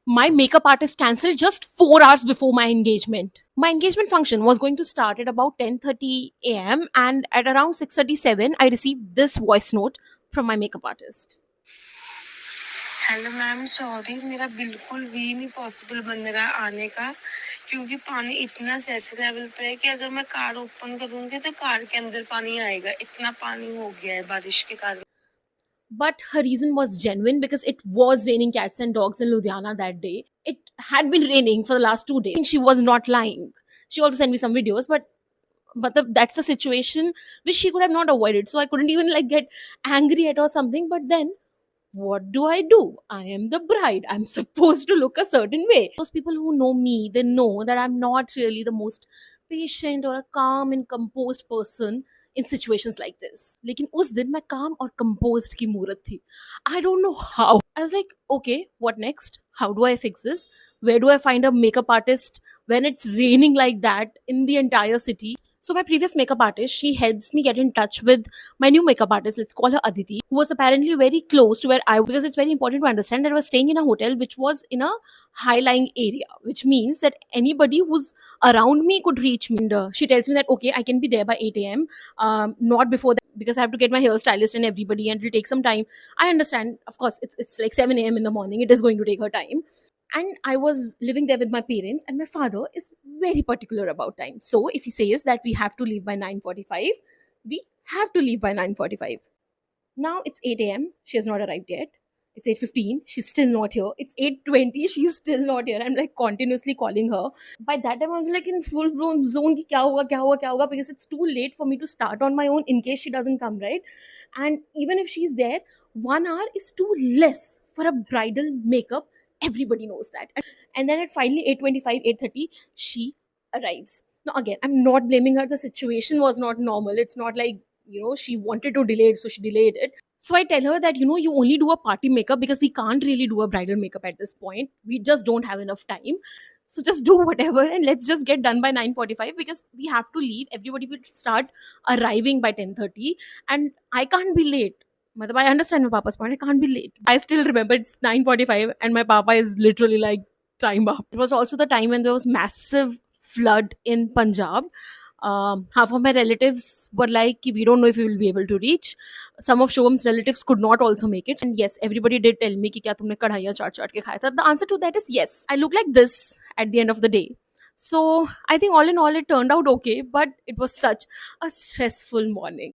My makeup artist cancelled just 4 hours before my engagement. My engagement function was going to start at about 10:30 a.m. and at around 6:37 I received this voice note from my makeup artist. Hello ma'am, sorry मेरा बिल्कुल भी नहीं possible बन रहा आने का, क्योंकि पानी इतना ऐसे लेवल पे है कि अगर मैं कार ओपन करूंगी तो कार के अंदर पानी आएगा। इतना पानी हो गया है बारिश के कारण। But her reason was genuine because it was raining cats and dogs in Ludhiana that day. It had been raining for the last 2 days. She was not lying. She also sent me some videos, but that's a situation which she could have not avoided. So I couldn't even like get angry at or something. But then what do I do? I am the bride. I'm supposed to look a certain way. Those people who know me, they know that I'm not really the most patient or a calm and composed person in situations like this. लेकिन उस दिन मैं calm और composed की मूरत थी. I don't know how. I was like, okay, what next? How do I fix this? Where do I find a makeup artist when it's raining like that in the entire city? So my previous makeup artist, she helps me get in touch with my new makeup artist. Let's call her Aditi, who was apparently very close to where I, because it's very important to understand that I was staying in a hotel which was in a high-lying area, which means that anybody who's around me could reach me. And she tells me that okay, I can be there by 8 a.m. Not before that because I have to get my hairstylist and everybody, and it'll take some time. I understand, of course, it's like 7 a.m. in the morning. It is going to take her time, and I was living there with my parents, and my father is very particular about time. So if he says that we have to leave by 9:45, we have to leave by 9:45. Now it's 8 a.m. She has not arrived yet. It's 8:15. She's still not here. It's 8:20. She's still not here. I'm like continuously calling her. By that time, I was like in full blown zone. Ki kya hoga, kya hoga, kya hoga, because it's too late for me to start on my own in case she doesn't come, right? And even if she's there, 1 hour is too less for a bridal makeup. Everybody knows that. And then at finally 8:25, 8:30, she arrives. Now again, I'm not blaming her. The situation was not normal. It's not like she wanted to delay it, so she delayed it. So I tell her that you only do a party makeup because we can't really do a bridal makeup at this point. We just don't have enough time. So just do whatever and let's just get done by 9:45 because we have to leave. Everybody will start arriving by 10:30 and I can't be late. Matlab, I understand my papa's point. I can't be late. I still remember it's 9:45 and my papa is literally like time up. It was also the time when there was massive flood in Punjab. Half of my relatives were like, we don't know if we will be able to reach. Some of Shubham's relatives could not also make it. And yes, everybody did tell me, कि क्या तुमने कढ़ाइयाँ चाट चाट के खाया था? The answer to that is yes. I look like this at the end of the day. So I think all in all, it turned out okay, but it was such a stressful morning.